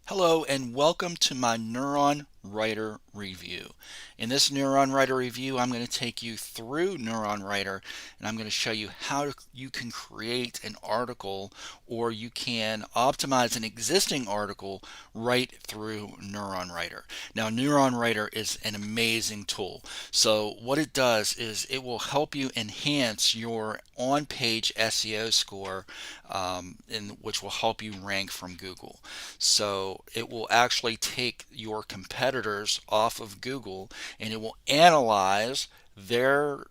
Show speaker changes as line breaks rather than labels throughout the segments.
Hello and welcome to my Neuron Writer review. In this Neuron Writer review, I'm going to take you through Neuron Writer and I'm going to show you how you can create an article or you can optimize an existing article right through Neuron Writer. Now, Neuron Writer is an amazing tool. So what it does is it will help you enhance your on-page SEO score, which will help you rank from Google. So it will actually take your competitors off of Google and it will analyze the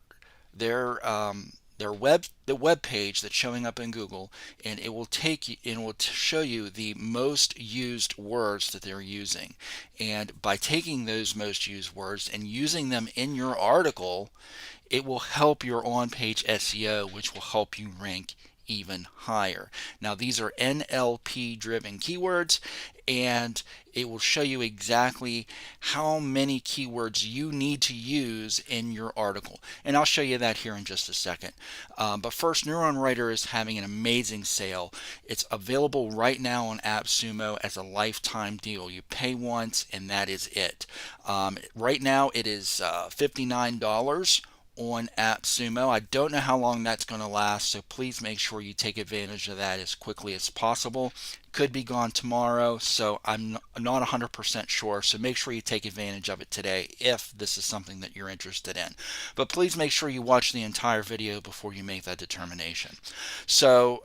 web page that's showing up in Google, and it will take you and it will show you the most used words that they're using. And by taking those most used words and using them in your article, it will help your on-page SEO, which will help you rank even higher. Now, these are NLP driven keywords, and it will show you exactly how many keywords you need to use in your article. And I'll show you that here in just a second. But first, Neuron Writer is having an amazing sale. It's available right now on AppSumo as a lifetime deal. You pay once and that is it. Right now it is $59 on AppSumo. I don't know how long that's going to last, so please make sure you take advantage of that as quickly as possible. Could be gone tomorrow, so I'm not 100% sure, so make sure you take advantage of it today if this is something that you're interested in. But please make sure you watch the entire video before you make that determination. So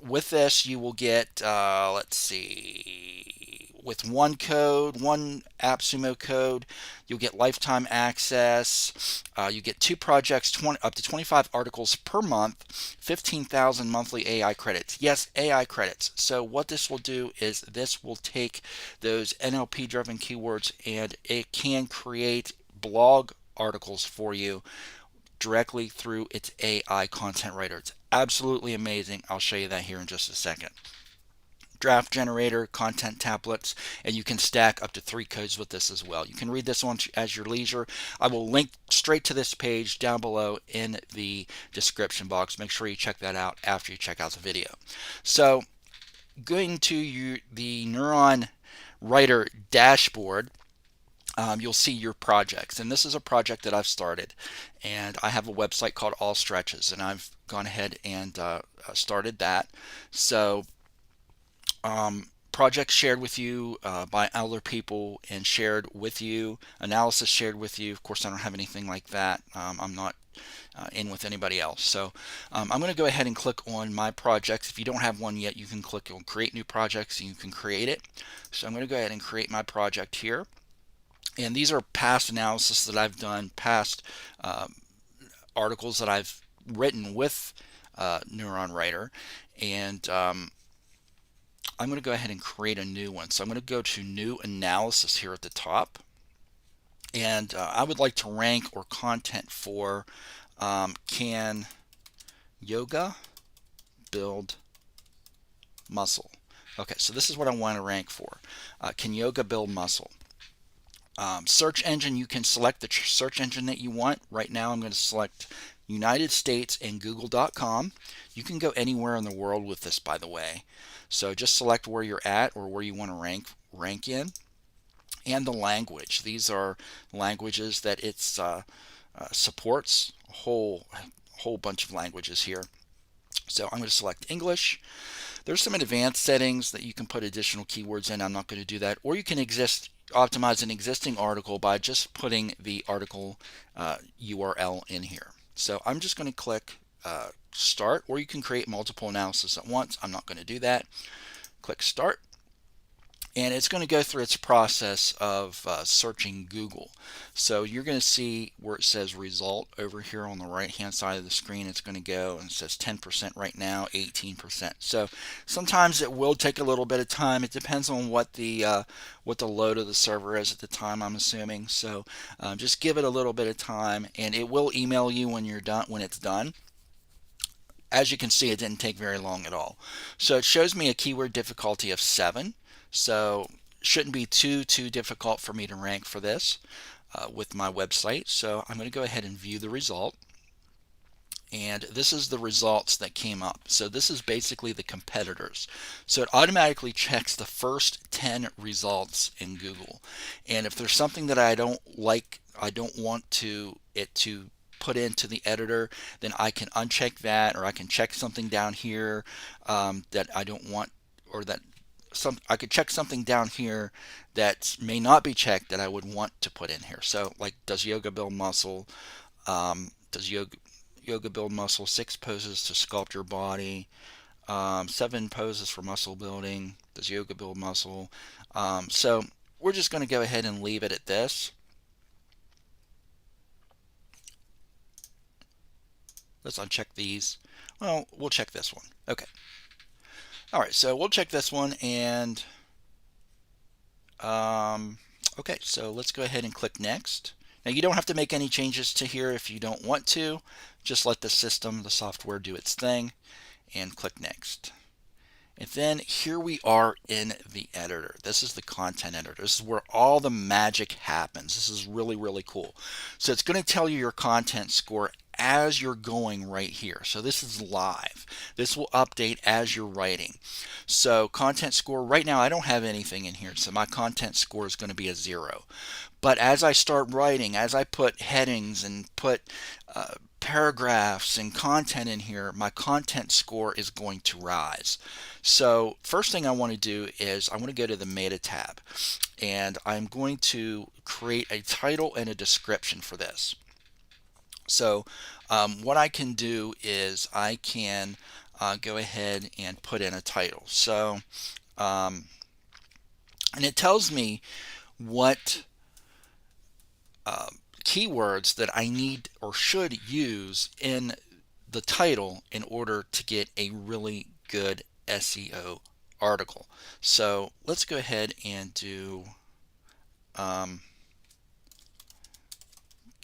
with this, you will get, let's see, with one AppSumo code, you'll get lifetime access. You get 2 projects, up to 25 articles per month, 15,000 monthly AI credits. Yes, AI credits. So what this will do is this will take those NLP driven keywords and it can create blog articles for you directly through its AI content writer. It's absolutely amazing. I'll show you that here in just a second. Draft generator, content templates, and you can stack up to 3 codes with this as well. You can read this one as your leisure. I will link straight to this page down below in the description box. Make sure you check that out after you check out the video. So going to the Neuron Writer dashboard, you'll see your projects, and this is a project that I've started, and I have a website called All Stretches, and I've gone ahead and started that. So projects shared with you by other people and shared with you, analysis shared with you. Of course, I don't have anything like that. I'm not in with anybody else. So I'm going to go ahead and click on my projects. If you don't have one yet, you can click on create new projects and you can create it. So I'm going to go ahead and create my project here. And these are past analysis that I've done, past articles that I've written with Neuron Writer. And I'm going to go ahead and create a new one. So I'm going to go to new analysis here at the top. And I would like to rank or content for can yoga build muscle? Okay, so this is what I want to rank for. Can yoga build muscle? Search engine, you can select the search engine that you want. Right now I'm going to select United States and Google.com. You can go anywhere in the world with this, by the way. So just select where you're at or where you want to rank in. And the language. These are languages that it supports. A whole bunch of languages here. So I'm going to select English. There's some advanced settings that you can put additional keywords in. I'm not going to do that. Or you can optimize an existing article by just putting the article URL in here. So I'm just going to click start, or you can create multiple analysis at once. I'm not going to do that. Click start. And it's going to go through its process of searching Google. So you're going to see where it says result over here on the right hand side of the screen. It's going to go and it says 10% right now, 18%. So sometimes it will take a little bit of time. It depends on what the load of the server is at the time, I'm assuming. So just give it a little bit of time, and it will email you when you're done, when it's done. As you can see, it didn't take very long at all. So it shows me a keyword difficulty of 7. So shouldn't be too difficult for me to rank for this with my website. So I'm going to go ahead and view the result. And this is the results that came up. So this is basically the competitors. So it automatically checks the first 10 results in Google. And if there's something that I don't like, I don't want it to put into the editor, then I can uncheck that, or I can check something down here that I don't want, or that I could check something down here that may not be checked that I would want to put in here. So like, does yoga build muscle? Does yoga build muscle? 6 poses to sculpt your body. 7 poses for muscle building. Does yoga build muscle? So we're just going to go ahead and leave it at this. Let's uncheck these. Well, we'll check this one. Okay. All right, so we'll check this one, and okay, so let's go ahead and click next. Now you don't have to make any changes to here if you don't want to. Just let the software do its thing, and click next. And then here we are in the editor. This is the content editor. This is where all the magic happens. This is really, really cool. So it's going to tell you your content score as you're going right here. So this is live. This will update as you're writing. So content score, right now I don't have anything in here, so my content score is going to be a 0. But as I start writing, as I put headings and put paragraphs and content in here, my content score is going to rise. So first thing I want to do is I want to go to the meta tab, and I'm going to create a title and a description for this. So what I can do is I can go ahead and put in a title. So and it tells me what keywords that I need or should use in the title in order to get a really good SEO article. So let's go ahead and do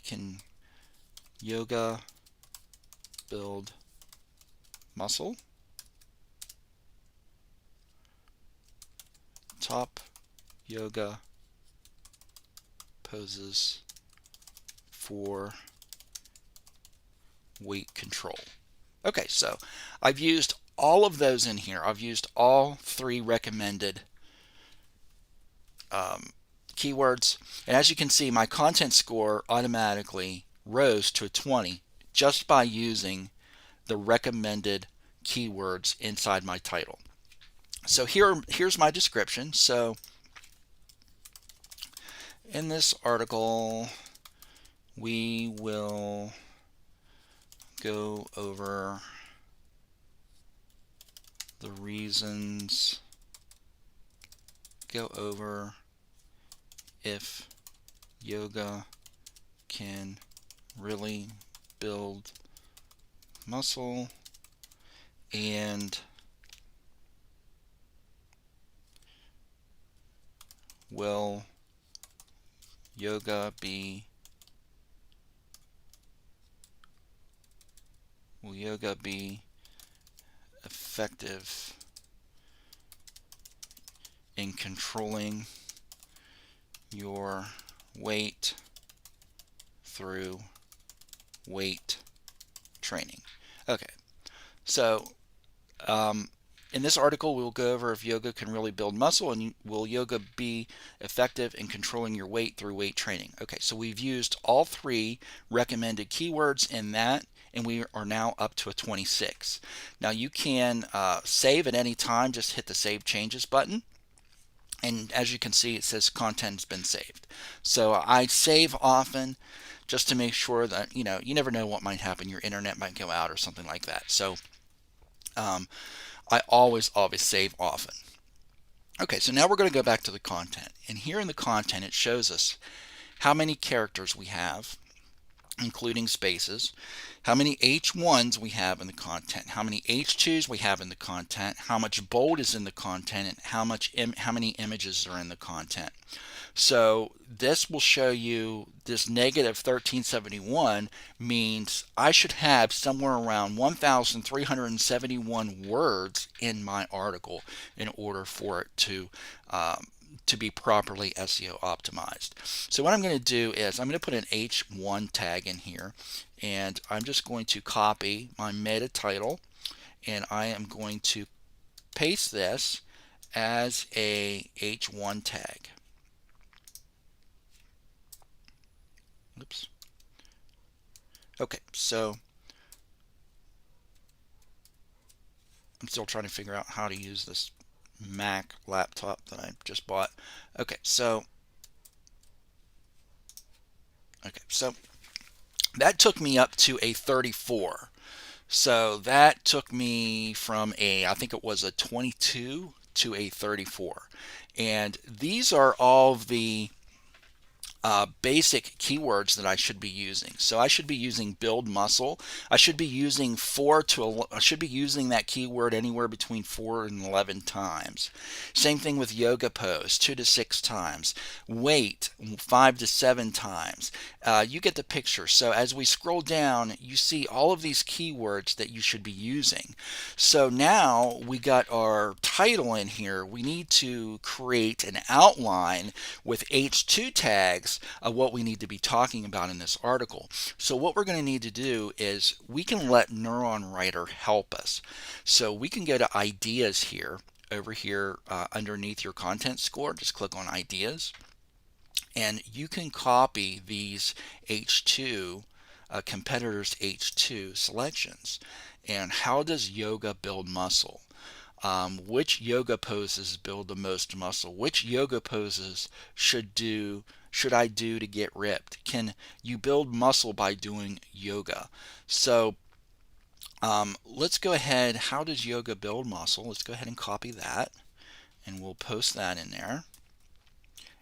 can yoga build muscle? Top yoga poses for weight control. Okay, so I've used all of those in here. I've used all 3 recommended keywords, and as you can see, my content score automatically rose to a 20 just by using the recommended keywords inside my title. So here's my description. So in this article, we will go over the reasons, go over if yoga can really build muscle, and will yoga be effective in controlling your weight through weight training? Okay, so in this article, we'll go over if yoga can really build muscle, and will yoga be effective in controlling your weight through weight training? Okay, so we've used all 3 recommended keywords in that, and we are now up to a 26. Now you can save at any time. Just hit the Save Changes button, and as you can see, it says content's been saved. So I save often just to make sure that, you never know what might happen. Your internet might go out or something like that. So I always save often. Okay, so now we're going to go back to the content, and here in the content it shows us how many characters we have, including spaces, how many H1s we have in the content, how many H2s we have in the content, how much bold is in the content, and how many images are in the content. So this will show you this negative 1371 means I should have somewhere around 1,371 words in my article in order for it to to be properly SEO optimized. So what I'm going to do is I'm going to put an H1 tag in here, and I'm just going to copy my meta title, and I am going to paste this as a H1 tag. Oops. Okay, so I'm still trying to figure out how to use this Mac laptop that I just bought. Okay, so that took me up to a 34. So that took me from I think it was a 22 to a 34. And these are all of the basic keywords that I should be using. So I should be using build muscle. I should be using I should be using that keyword anywhere between 4 and 11 times. Same thing with yoga pose, 2 to 6 times. Weight, 5 to 7 times. You get the picture. So as we scroll down, you see all of these keywords that you should be using. So now we got our title in here. We need to create an outline with H2 tags of what we need to be talking about in this article. So what we're going to need to do is we can let Neuron Writer help us. So we can go to ideas here, over here underneath your content score. Just click on ideas, and you can copy these H2 competitors H2 selections. And how does yoga build muscle? Which yoga poses build the most muscle? Which yoga poses should I do to get ripped? Can you build muscle by doing yoga? So let's go ahead. How does yoga build muscle? Let's go ahead and copy that, and we'll post that in there,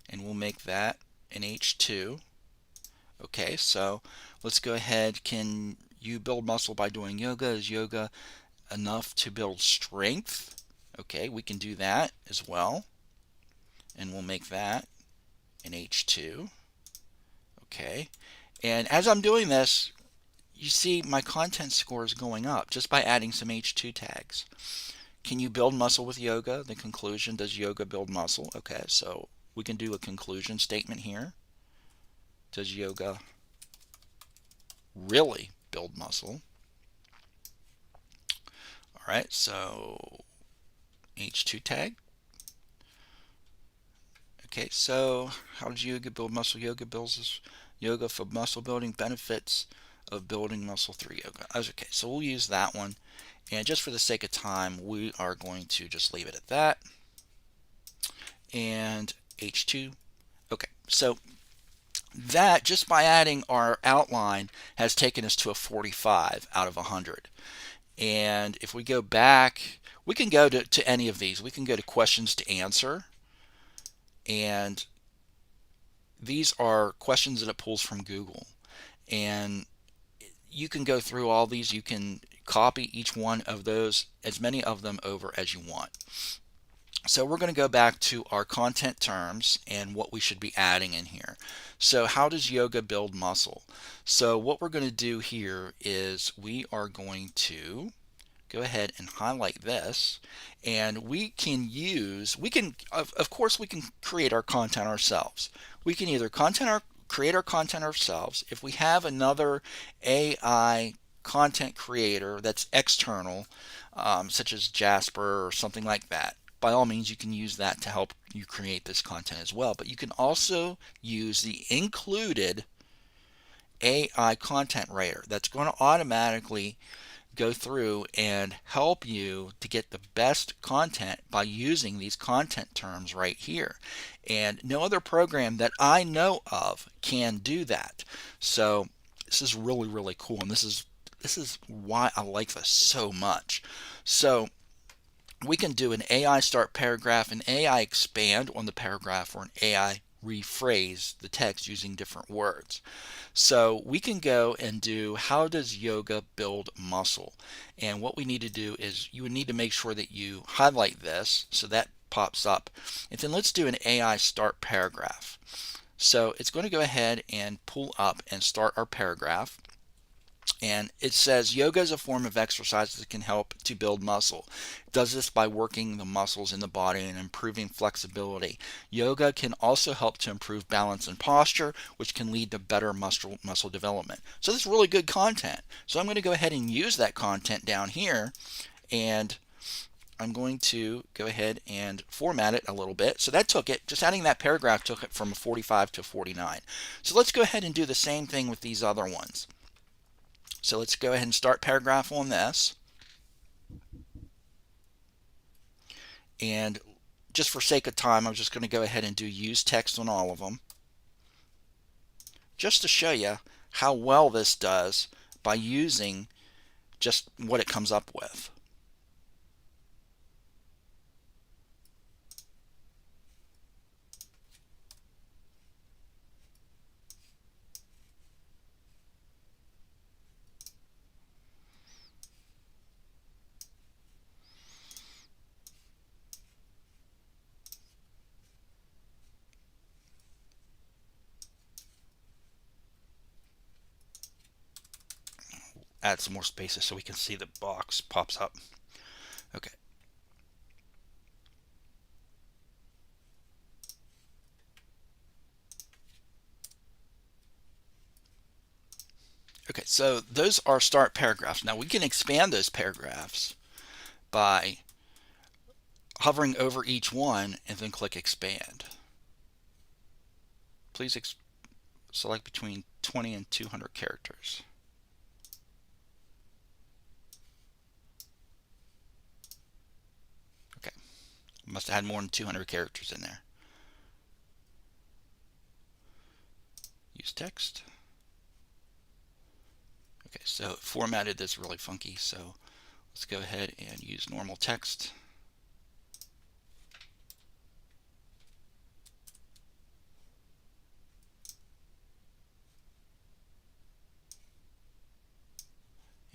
and we'll make that an H2. Okay, so let's go ahead. Can you build muscle by doing yoga? Is yoga enough to build strength? Okay, we can do that as well, and we'll make that an H2. Okay, and as I'm doing this, you see my content score is going up just by adding some H2 tags. Can you build muscle with yoga? The conclusion, does yoga build muscle? Okay, so we can do a conclusion statement here. Does yoga really build muscle? All right, so H2 tag. Okay, so how does yoga build muscle? Yoga builds yoga for muscle building, benefits of building muscle through yoga. Okay, so we'll use that one. And just for the sake of time, we are going to just leave it at that. And H2. Okay, so that, just by adding our outline, has taken us to a 45 out of 100. And if we go back, we can go to any of these. We can go to questions to answer. And these are questions that it pulls from Google. And you can go through all these. You can copy each one of those, as many of them over as you want. So we're going to go back to our content terms and what we should be adding in here. So how does yoga build muscle? So what we're going to do here is we are going to go ahead and highlight this, and we can of course we can create our content ourselves. We can either create our content ourselves. If we have another AI content creator that's external, such as Jasper or something like that, by all means you can use that to help you create this content as well. But you can also use the included AI content writer that's going to automatically go through and help you to get the best content by using these content terms right here. And no other program that I know of can do that. So this is really, really cool, and this is why I like this so much. So we can do an AI start paragraph, an AI expand on the paragraph, or an AI rephrase the text using different words. So we can go and do how does yoga build muscle, and what we need to do is you would need to make sure that you highlight this so that pops up, and then let's do an AI start paragraph. So it's going to go ahead and pull up and start our paragraph, And it says yoga is a form of exercise that can help to build muscle. It does this by working the muscles in the body and improving flexibility. Yoga can also help to improve balance and posture, which can lead to better muscle development. So this is really good content. So I'm going to go ahead and use that content down here, and I'm going to go ahead and format it a little bit. So that took it, just adding that paragraph took it from a 45 to 49. So let's go ahead and do the same thing with these other ones. So let's go ahead and start paragraph on this. And just for sake of time, I'm just going to go ahead and do use text on all of them, just to show you how well this does by using just what it comes up with. Add some more spaces so we can see the box pops up. Okay. Okay, so those are start paragraphs. Now we can expand those paragraphs by hovering over each one and then click expand. Please select between 20 and 200 characters. Okay, must have had more than 200 characters in there. Use text. Okay, so it formatted this really funky, so let's go ahead and use normal text.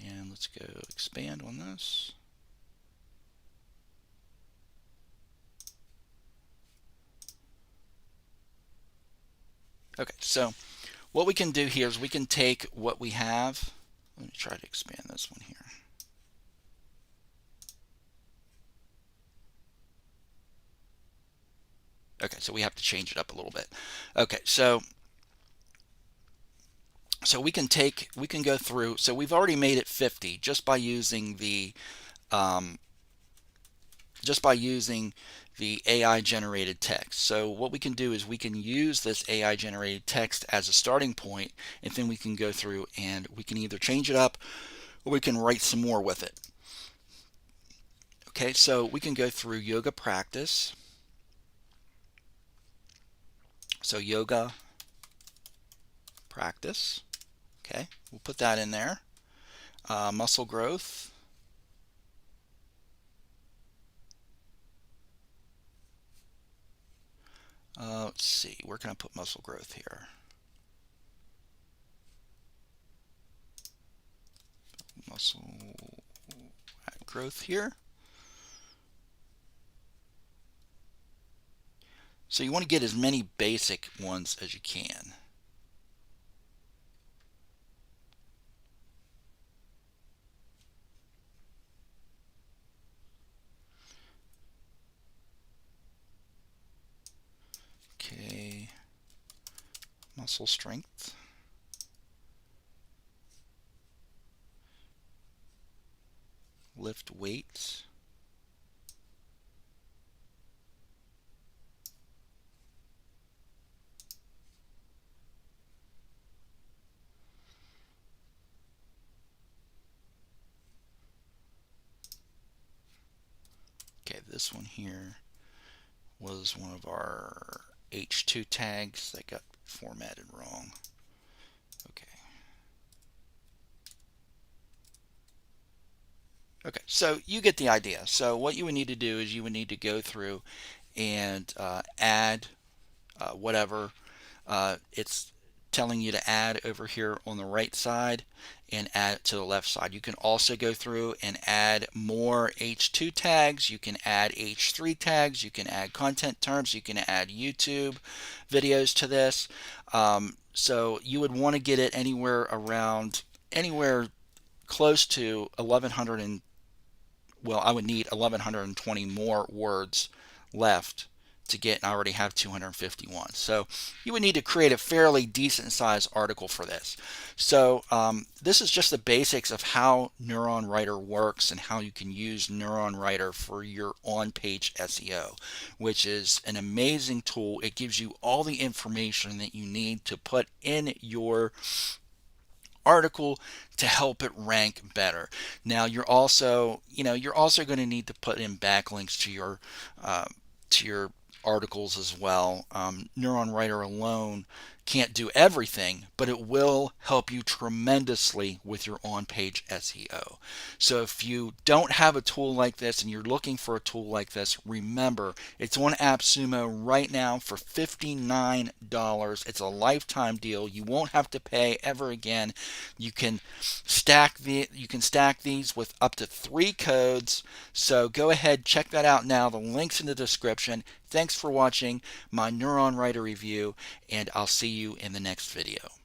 And let's go expand on this. Okay, so what we can do here is we can take what we have. Let me try to expand this one here. Okay, so we have to change it up a little bit. Okay, so we can go through. So we've already made it 50 just by using the AI generated text. So what we can do is we can use this AI generated text as a starting point, and then we can go through and we can either change it up or we can write some more with it. Okay, so we can go through yoga practice. So yoga practice. Okay, we'll put that in there. Muscle growth. Let's see, where can I put muscle growth here? Muscle growth here. So you want to get as many basic ones as you can. Okay, muscle strength. Lift weights. Okay, this one here was one of our H2 tags that got formatted wrong. Okay. Okay, so you get the idea. So what you would need to do is you would need to go through and add whatever it's telling you to add over here on the right side and add it to the left side. You can also go through and add more H2 tags. You can add H3 tags. You can add content terms. You can add YouTube videos to this. So you would want to get it anywhere around anywhere close to 1100 well, I would need 1120 more words left to get, and I already have 251. So you would need to create a fairly decent sized article for this. So this is just the basics of how Neuron Writer works and how you can use Neuron Writer for your on-page SEO, which is an amazing tool. It gives you all the information that you need to put in your article to help it rank better. Now you're also going to need to put in backlinks to your articles as well. Neuron Writer alone can't do everything, but it will help you tremendously with your on-page SEO. So if you don't have a tool like this and you're looking for a tool like this, remember it's on AppSumo right now for $59. It's a lifetime deal. You won't have to pay ever again. You can stack these with up to 3 codes. So go ahead, check that out now. The link's in the description. Thanks for watching my Neuron Writer review, and I'll see you in the next video.